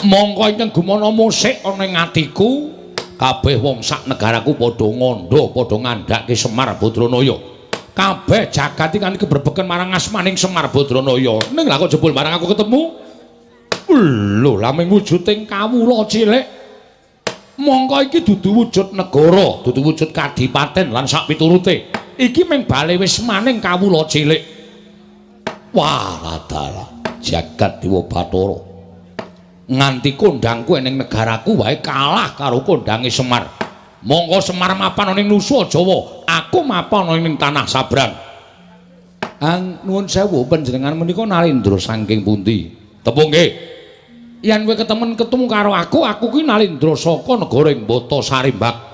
Mongko ingkang gumana musik ana ing atiku kabeh wong sak negaraku padha ngondo padha ngandhake Semar Badranaya. Kabeh jagat iki kan keberbeken marang asmaning Semar Badranaya. Ning lha kok jebul marang aku ketemu? Lho, laming wujuding kawula cilik. Mongko iki dudu wujud negara, dudu wujud kadipaten lan sak piturute. Iki mung bale wis maning kawula cilik. Wah, ladala jagat Dewa Bathara. Nganti kondhangku ning negaraku wae kalah karo kondhange Semar. Monggo Semar mapan ning Nusa Jawa, aku mapan ning tanah Sabrang. Nuwun sewu panjenengan menika Nalindra saking pundi? Tepung nggih. Yen kowe ketemu karo aku kuwi Nalindra saka negara ing Bata Sarimbak.